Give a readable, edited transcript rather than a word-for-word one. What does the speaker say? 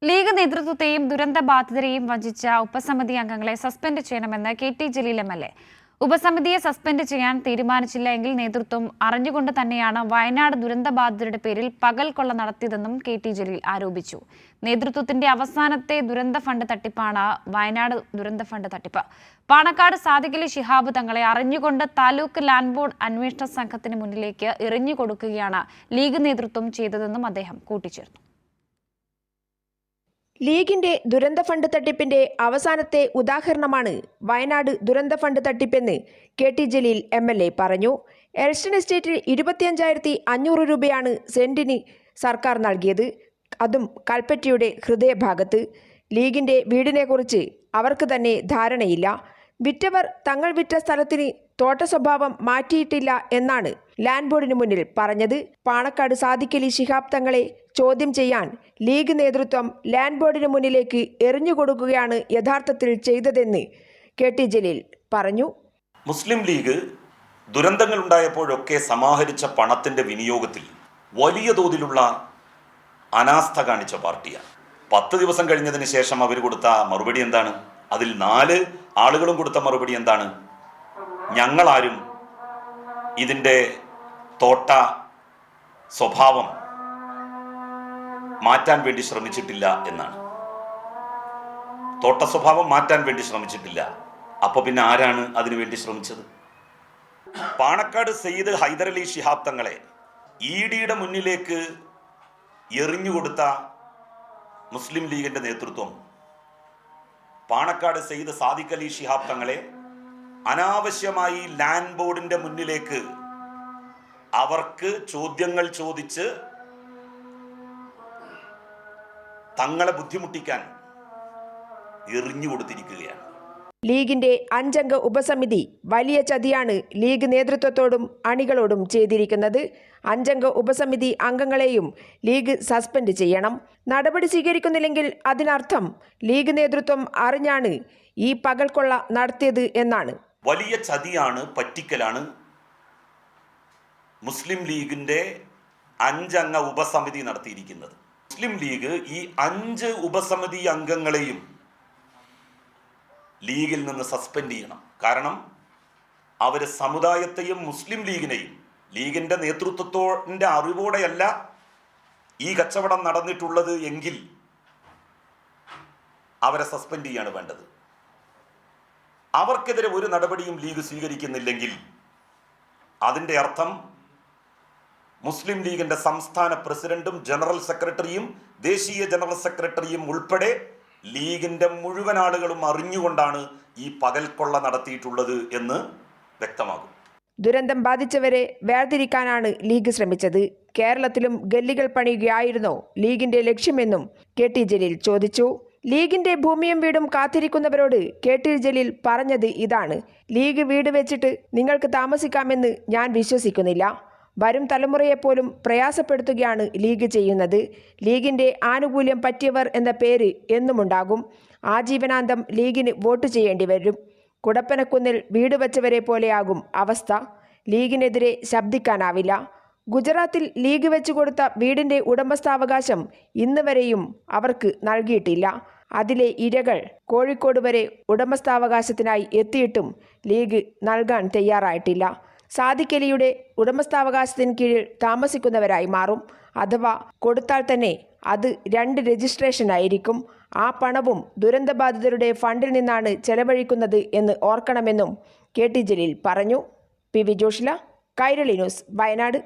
League നേതൃത്വത്തെയും ദുരന്തബാധിതരെയും വഞ്ചിച്ച ഉപസമിതി അംഗങ്ങളെ suspend ചെയ്യണമെന്ന് കെ.ടി. ജലീൽ എം.എൽ.എ. ഉപസമിതിയെ സസ്പെൻഡ് ചെയ്യാൻ തീരുമാനിച്ചില്ല എങ്കിൽ നേതൃത്വം അറിഞ്ഞുകൊണ്ട് തന്നെയാണ് വയനാട് ദുരന്തബാധിതരുടെ പേരിൽ പകൽ കൊള്ള നടത്തിയതെന്നും കെ.ടി. ജലീൽ ആരോപിച്ചു. നേതൃത്വത്തിന്റെ അവസാനത്തെ ദുരന്ത ഫണ്ട് തട്ടിപ്പാണ് വയനാട് ദുരന്ത ഫണ്ട് തട്ടിപ്പ്. പാണക്കാട് സാദിഖലി ശിഹാബ് തങ്ങളെ അറിഞ്ഞുകൊണ്ട് താലൂക്ക് ലാൻഡ് ബോർഡ് അന്വേഷണ സംഘത്തിന് മുന്നിലേക്ക് എറിഞ്ഞുകൊടുക്കുകയാണ് ലീഗ് നേതൃത്വം ചെയ്തതെന്നും അദ്ദേഹം കൂട്ടിച്ചേർത്തു. ലീഗിന്റെ ദുരന്ത ഫണ്ട് തട്ടിപ്പിന്റെ അവസാനത്തെ ഉദാഹരണമാണ് വയനാട് ദുരന്ത ഫണ്ട് തട്ടിപ്പെന്ന് കെ.ടി. ജലീൽ എം.എൽ.എ. പറഞ്ഞു. എൽസ്റ്റൺ എസ്റ്റേറ്റിൽ 25,500 രൂപയാണ് സെന്റിന് സർക്കാർ നൽകിയത്. അതും കൽപ്പറ്റയുടെ ഹൃദയഭാഗത്ത്. ലീഗിന്റെ വീടിനെക്കുറിച്ച് അവർക്ക് തന്നെ ധാരണയില്ല. വിറ്റവർ തങ്ങൾ വിറ്റ സ്ഥലത്തിന് തോട്ട സ്വഭാവം മാറ്റിയിട്ടില്ല എന്നാണ് ലാൻഡ് ബോർഡിന് മുന്നിൽ പറഞ്ഞത്. പാണക്കാട് സാദിഖലി ശിഹാബ് തങ്ങളെ ചോദ്യം ചെയ്യാൻ ലീഗ് നേതൃത്വം ലാൻഡ് ബോർഡിന് മുന്നിലേക്ക് എറിഞ്ഞുകൊടുക്കുകയാണ് യഥാർത്ഥത്തിൽ ചെയ്തതെന്ന് കെ.ടി. ജലീൽ പറഞ്ഞു. മുസ്ലിം ലീഗ് ദുരന്തങ്ങൾ ഉണ്ടായപ്പോഴൊക്കെ സമാഹരിച്ച പണത്തിന്റെ വിനിയോഗത്തിൽ വലിയ തോതിലുള്ള അനാസ്ഥ കാണിച്ച പാർട്ടിയാണ്. 10 ദിവസം കഴിഞ്ഞതിന് ശേഷം അവർ കൊടുത്ത മറുപടി എന്താണ്? അതിൽ 4 ആളുകളും കൊടുത്ത മറുപടി എന്താണ്? ഞങ്ങളാരും ഇതിൻ്റെ തോട്ട സ്വഭാവം മാറ്റാൻ വേണ്ടി ശ്രമിച്ചിട്ടില്ല എന്നാണ്. തോട്ട സ്വഭാവം മാറ്റാൻ വേണ്ടി ശ്രമിച്ചിട്ടില്ല. അപ്പൊ പിന്നെ ആരാണ് അതിനുവേണ്ടി ശ്രമിച്ചത്? പാണക്കാട് സയ്യിദ് ഹൈദരലി ശിഹാബ് തങ്ങളെ ഇഡിയുടെ മുന്നിലേക്ക് എറിഞ്ഞുകൊടുത്ത മുസ്ലിം ലീഗിന്റെ നേതൃത്വം പാണക്കാട് സയ്യിദ് സാദിഖലി ശിഹാബ് തങ്ങളെ അനാവശ്യമായി ലാൻഡ് ബോർഡിന്റെ മുന്നിലേക്ക് അവർക്ക് ചോദ്യങ്ങൾ ചോദിച്ച് തങ്ങളെ ബുദ്ധിമുട്ടിക്കാൻ എറിഞ്ഞു കൊടുത്തിരിക്കുകയാണ്. ലീഗിന്റെ 5 അംഗ ഉപസമിതി വലിയ ചതിയാണ് ലീഗ് നേതൃത്വത്തോടും അണികളോടും ചെയ്തിരിക്കുന്നത്. 5 അംഗ ഉപസമിതി അംഗങ്ങളെയും ലീഗ് സസ്പെൻഡ് ചെയ്യണം. നടപടി സ്വീകരിക്കുന്നില്ലെങ്കിൽ അതിനർത്ഥം ലീഗ് നേതൃത്വം അറിഞ്ഞാണ് ഈ പകൽക്കൊള്ള നടത്തിയത് എന്നാണ്. വലിയ ചതിയാണ്, പറ്റിക്കലാണ് മുസ്ലിം ലീഗിന്റെ 5 അംഗ ഉപസമിതി നടത്തിയിരിക്കുന്നത്. മുസ്ലിം ലീഗ് ഈ 5 ഉപസമിതി അംഗങ്ങളെയും ലീഗിൽ നിന്ന് സസ്പെൻഡ് ചെയ്യണം. കാരണം അവർ സമുദായത്തെയും മുസ്ലിം ലീഗിനെയും ലീഗിന്റെ നേതൃത്വത്തിന്റെ അറിവോടെയല്ല ഈ കച്ചവടം നടന്നിട്ടുള്ളത് എങ്കിൽ അവരെ സസ്പെൻഡ് ചെയ്യാണ് വേണ്ടത്. അവർക്കെതിരെ ഒരു നടപടിയും ലീഗ് സ്വീകരിക്കുന്നില്ലെങ്കിൽ അതിൻ്റെ അർത്ഥം മുസ്ലിം ലീഗിന്റെ സംസ്ഥാന പ്രസിഡന്റും ജനറൽ സെക്രട്ടറിയും ദേശീയ ജനറൽ സെക്രട്ടറിയും ഉൾപ്പെടെ ലീഗിന്റെ മുഴുവൻ ആളുകളും അറിഞ്ഞുകൊണ്ടാണ് ഈ പകൽക്കൊള്ള നടത്തിയിട്ടുള്ളത് എന്ന് വ്യക്തമാകും. ദുരന്തം ബാധിച്ചവരെ വേർതിരിക്കാനാണ് ലീഗ് ശ്രമിച്ചത്. കേരളത്തിലും ഗല്ലികൾ പണിയുകയായിരുന്നോ ലീഗിന്റെ ലക്ഷ്യമെന്നും കെ.ടി. ജലീൽ ചോദിച്ചു. ലീഗിന്റെ ഭൂമിയും വീടും കാത്തിരിക്കുന്നവരോട് കെ.ടി. ജലീൽ പറഞ്ഞത് ഇതാണ്: ലീഗ് വീട് വെച്ചിട്ട് നിങ്ങൾക്ക് താമസിക്കാമെന്ന് ഞാൻ വിശ്വസിക്കുന്നില്ല. വരും തലമുറയെപ്പോലും പ്രയാസപ്പെടുത്തുകയാണ് ലീഗ് ചെയ്യുന്നത്. ലീഗിന്റെ ആനുകൂല്യം പറ്റിയവർ എന്ന പേര് എന്നുമുണ്ടാകും. ആജീവനാന്തം ലീഗിന് വോട്ട് ചെയ്യേണ്ടി വരും. കുടപ്പനക്കുന്നിൽ വീട് വച്ചവരെ പോലെയാകും അവസ്ഥ. ലീഗിനെതിരെ ശബ്ദിക്കാനാവില്ല. ഗുജറാത്തിൽ ലീഗ് വെച്ചു കൊടുത്ത വീടിന്റെ ഉടമസ്ഥാവകാശം ഇന്ന് വരെയും അവർക്ക് നൽകിയിട്ടില്ല. അതിലെ ഇരകൾ കോഴിക്കോട് വരെ ഉടമസ്ഥാവകാശത്തിനായി എത്തിയിട്ടും ലീഗ് നൽകാൻ തയ്യാറായിട്ടില്ല. സാദിഖലിയുടെ ഉടമസ്ഥാവകാശത്തിന് കീഴിൽ താമസിക്കുന്നവരായി മാറും. അഥവാ കൊടുത്താൽ തന്നെ അത് 2 രജിസ്ട്രേഷൻ ആയിരിക്കും. ആ പണവും ദുരന്തബാധിതരുടെ ഫണ്ടിൽ നിന്നാണ് ചെലവഴിക്കുന്നത് എന്ന് ഓർക്കണമെന്നും കെ.ടി. ജലീൽ പറഞ്ഞു. പി.വി. ജോഷില, കൈരളി ന്യൂസ്, വയനാട്.